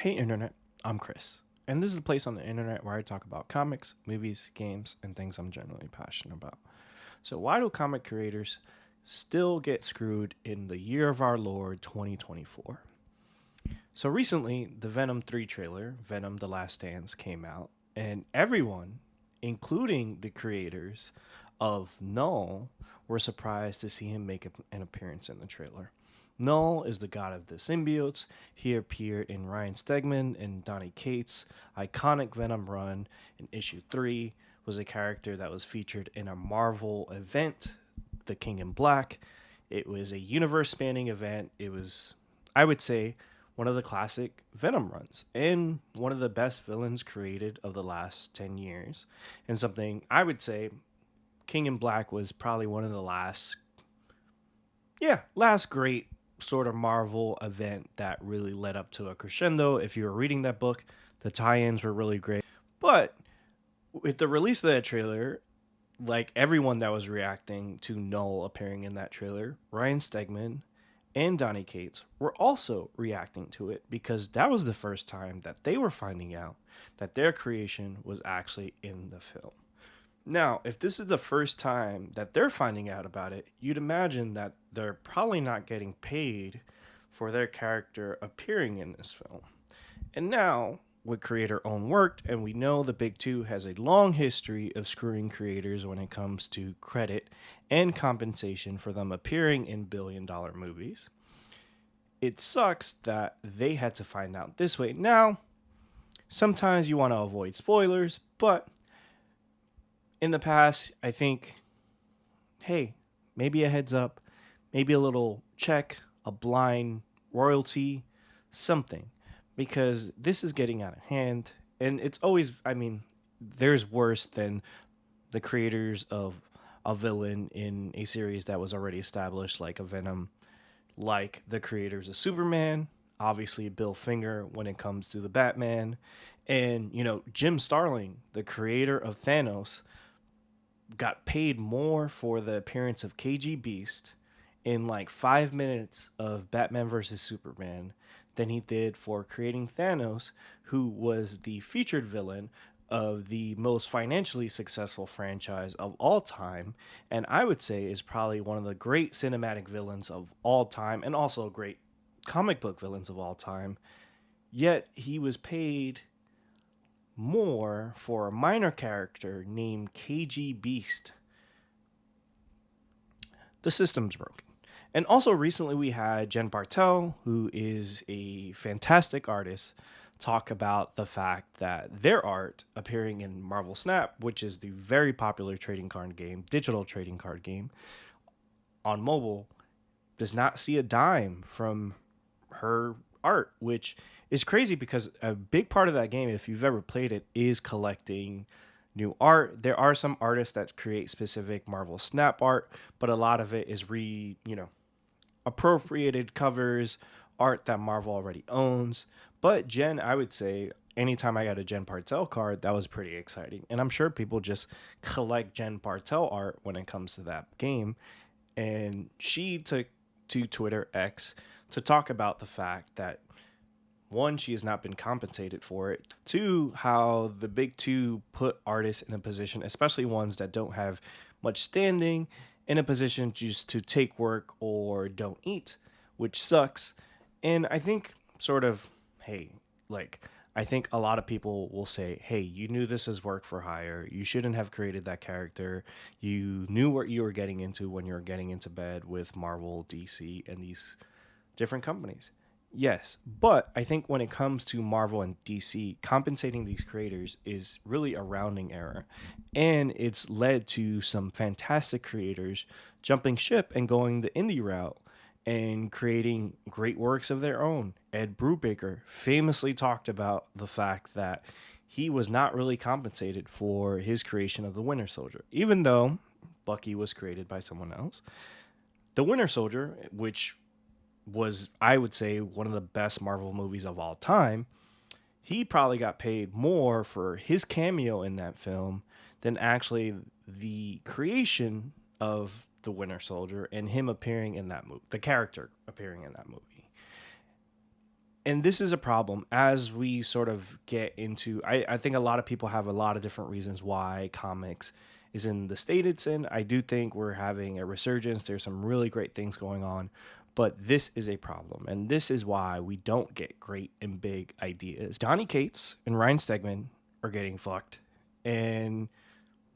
Hey Internet, I'm Chris, and this is the place on the internet where I talk about comics, movies, games, and things I'm generally passionate about. So, why do comic creators still get screwed in the year of our Lord 2024? So, recently, the Venom 3 trailer, Venom The Last Dance, came out, and everyone, including the creators of Null, were surprised to see him make an appearance in the trailer. Null is the god of the symbiotes. He appeared in Ryan Stegman and Donny Cates' iconic Venom run in issue 3, was a character that was featured in a Marvel event, The King in Black. It was a universe spanning event. It was, I would say, one of the classic Venom runs and one of the best villains created of the last 10 years. And something I would say King in Black was probably one of the last great sort of Marvel event that really led up to a crescendo. If you were reading that book, the tie-ins were really great. But with the release of that trailer, like everyone that was reacting to Null appearing in that trailer, Ryan Stegman and Donny Cates were also reacting to it because that was the first time that they were finding out that their creation was actually in the film. Now, if this is the first time that they're finding out about it, you'd imagine that they're probably not getting paid for their character appearing in this film. And now, with creator owned work, and we know the Big Two has a long history of screwing creators when it comes to credit and compensation for them appearing in billion-dollar movies. It sucks that they had to find out this way. Now, sometimes you want to avoid spoilers, but in the past, I think, hey, maybe a heads up, maybe a little check, a blind royalty, something, because this is getting out of hand. And it's always, I mean, there's worse than the creators of a villain in a series that was already established, like a Venom, like the creators of Superman, obviously Bill Finger when it comes to the Batman, and, Jim Starlin, the creator of Thanos, got paid more for the appearance of KG Beast in like 5 minutes of Batman versus Superman than he did for creating Thanos, who was the featured villain of the most financially successful franchise of all time, and I would say is probably one of the great cinematic villains of all time, and also great comic book villains of all time. Yet he was paid more for a minor character named KG Beast. The system's broken. And also recently we had Jen Bartel, who is a fantastic artist, talk about the fact that their art appearing in Marvel Snap, which is the very popular trading card game, digital trading card game on mobile, does not see a dime from her art, which is crazy because a big part of that game, if you've ever played it, is collecting new art. There are some artists that create specific Marvel Snap art, but a lot of it is appropriated covers, art that Marvel already owns. But Jen, I would say, anytime I got a Jen Partel card, that was pretty exciting. And I'm sure people just collect Jen Partel art when it comes to that game. And she took to Twitter X to talk about the fact that one, she has not been compensated for it. Two, how the Big Two put artists in a position, especially ones that don't have much standing, in a position just to take work or don't eat, which sucks. And I think I think a lot of people will say, hey, you knew this is work for hire. You shouldn't have created that character. You knew what you were getting into when you were getting into bed with Marvel, DC, and these different companies. Yes, but I think when it comes to Marvel and DC, compensating these creators is really a rounding error. And it's led to some fantastic creators jumping ship and going the indie route and creating great works of their own. Ed Brubaker famously talked about the fact that he was not really compensated for his creation of the Winter Soldier, even though Bucky was created by someone else. The Winter Soldier, which was, I would say, one of the best Marvel movies of all time, he probably got paid more for his cameo in that film than actually the creation of the Winter Soldier and him appearing in that movie, the character appearing in that movie. And this is a problem as we sort of get into. I think a lot of people have a lot of different reasons why comics is in the state it's in. I do think we're having a resurgence. There's some really great things going on, but this is a problem. And this is why we don't get great and big ideas. Donny Cates and Ryan Stegman are getting fucked. And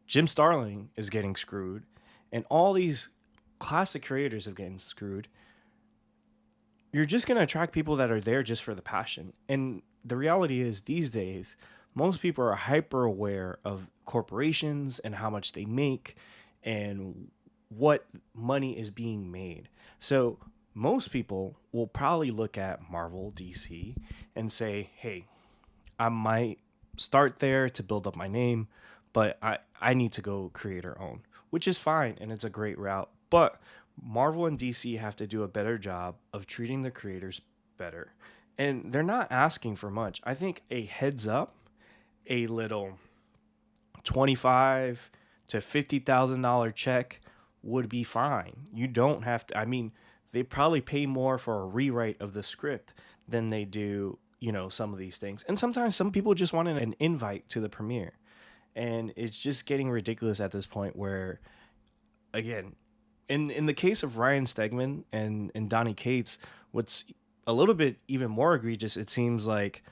Jim Starlin is getting screwed. And all these classic creators are getting screwed. You're just going to attract people that are there just for the passion. And the reality is, these days, most people are hyper aware of corporations and how much they make and what money is being made. So most people will probably look at Marvel, DC, and say, hey, I might start there to build up my name, but I need to go creator own, which is fine and it's a great route. But Marvel and DC have to do a better job of treating the creators better. And they're not asking for much. I think a heads up, a little 25 to $50,000 check would be fine. You don't have to. I mean, they probably pay more for a rewrite of the script than they do, some of these things. And sometimes some people just want an invite to the premiere. And it's just getting ridiculous at this point where, again, in the case of Ryan Stegman and Donny Cates, what's a little bit even more egregious, it seems like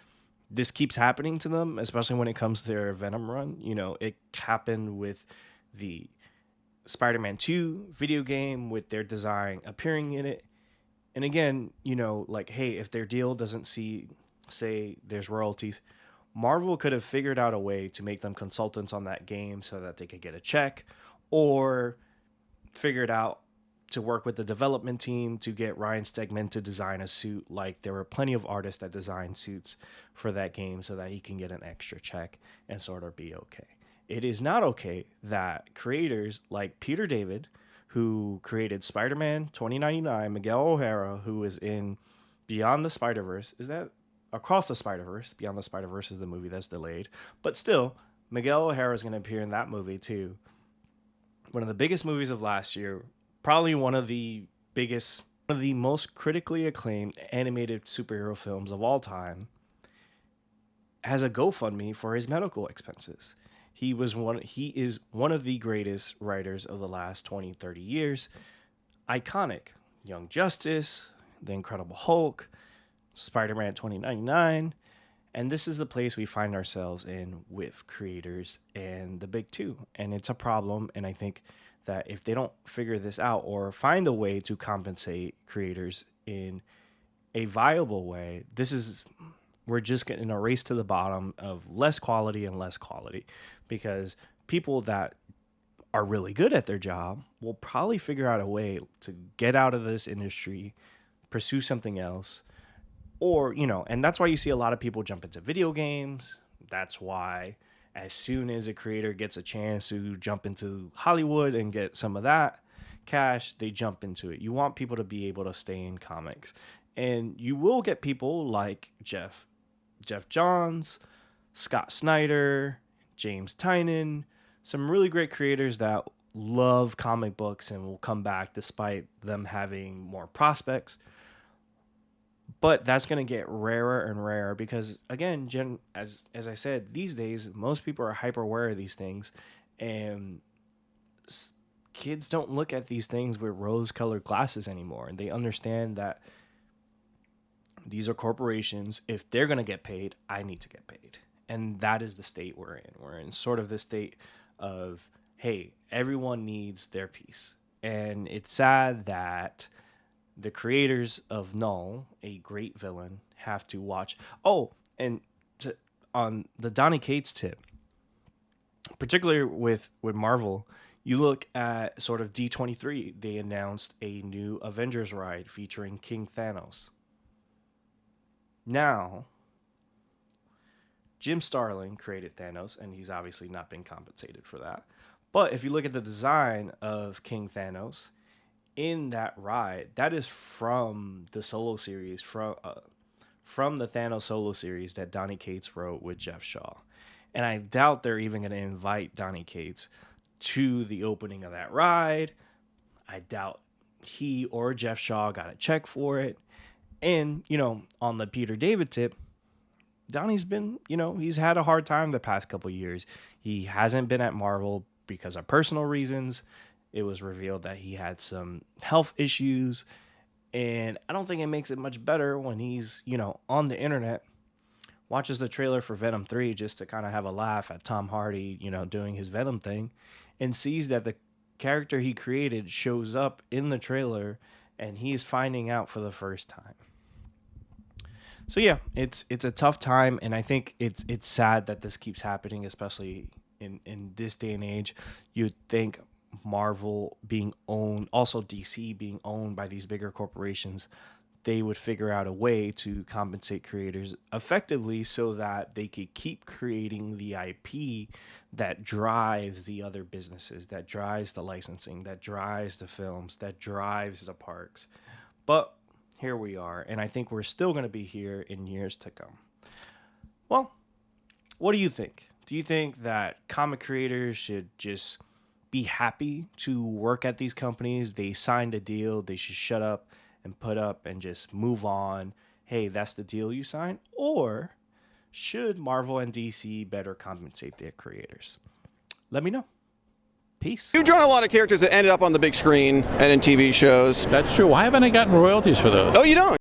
this keeps happening to them, especially when it comes to their Venom run. It happened with the Spider-Man 2 video game with their design appearing in it. And again, like, hey, if their deal doesn't say there's royalties, Marvel could have figured out a way to make them consultants on that game so that they could get a check, or figured out to work with the development team to get Ryan Stegman to design a suit. Like, there were plenty of artists that designed suits for that game so that he can get an extra check and sort of be okay. It is not okay that creators like Peter David, who created Spider-Man 2099, Miguel O'Hara, who is in Beyond the Spider-Verse, is that Across the Spider-Verse? Beyond the Spider-Verse is the movie that's delayed, but still, Miguel O'Hara is going to appear in that movie too. One of the biggest movies of last year, probably one of the most critically acclaimed animated superhero films of all time, has a GoFundMe for his medical expenses. He is one of the greatest writers of the last 20, 30 years. Iconic. Young Justice, The Incredible Hulk, Spider-Man 2099. And this is the place we find ourselves in with creators and the big two. And it's a problem. And I think that if they don't figure this out or find a way to compensate creators in a viable way, we're just getting a race to the bottom of less quality and less quality, because people that are really good at their job will probably figure out a way to get out of this industry, pursue something else. Or, and that's why you see a lot of people jump into video games. That's why as soon as a creator gets a chance to jump into Hollywood and get some of that cash, they jump into it. You want people to be able to stay in comics. And you will get people like Jeff Johns, Scott Snyder, James Tynion, some really great creators that love comic books and will come back despite them having more prospects. But that's going to get rarer and rarer because, again, as I said, these days, most people are hyper aware of these things. And kids don't look at these things with rose-colored glasses anymore. And they understand that these are corporations. If they're going to get paid, I need to get paid. And that is the state we're in. We're in sort of the state of, hey, everyone needs their piece. And it's sad that the creators of Null, a great villain, have to watch. Oh, and on the Donny Cates tip, particularly with Marvel, you look at sort of D23, they announced a new Avengers ride featuring King Thanos. Now, Jim Starlin created Thanos, and he's obviously not been compensated for that. But if you look at the design of King Thanos in that ride, that is from the solo series, from the Thanos solo series that Donny Cates wrote with Jeff Shaw. And I doubt they're even going to invite Donny Cates to the opening of that ride. I doubt he or Jeff Shaw got a check for it. And, on the Peter David tip, Donnie's been, he's had a hard time the past couple years. He hasn't been at Marvel because of personal reasons. It was revealed that he had some health issues. And I don't think it makes it much better when he's, on the internet, watches the trailer for Venom 3 just to kind of have a laugh at Tom Hardy, doing his Venom thing, and sees that the character he created shows up in the trailer and he's finding out for the first time. So yeah, it's a tough time, and I think it's sad that this keeps happening, especially in this day and age. You'd think Marvel being owned, also DC being owned by these bigger corporations, they would figure out a way to compensate creators effectively so that they could keep creating the IP that drives the other businesses, that drives the licensing, that drives the films, that drives the parks. But here we are, and I think we're still going to be here in years to come. Well, what do you think? Do you think that comic creators should just be happy to work at these companies? They signed a deal, they should shut up and put up and just move on. Hey, that's the deal you signed? Or should Marvel and DC better compensate their creators? Let me know. Peace. You've drawn a lot of characters that ended up on the big screen and in TV shows. That's true. Why haven't I gotten royalties for those? Oh, you don't?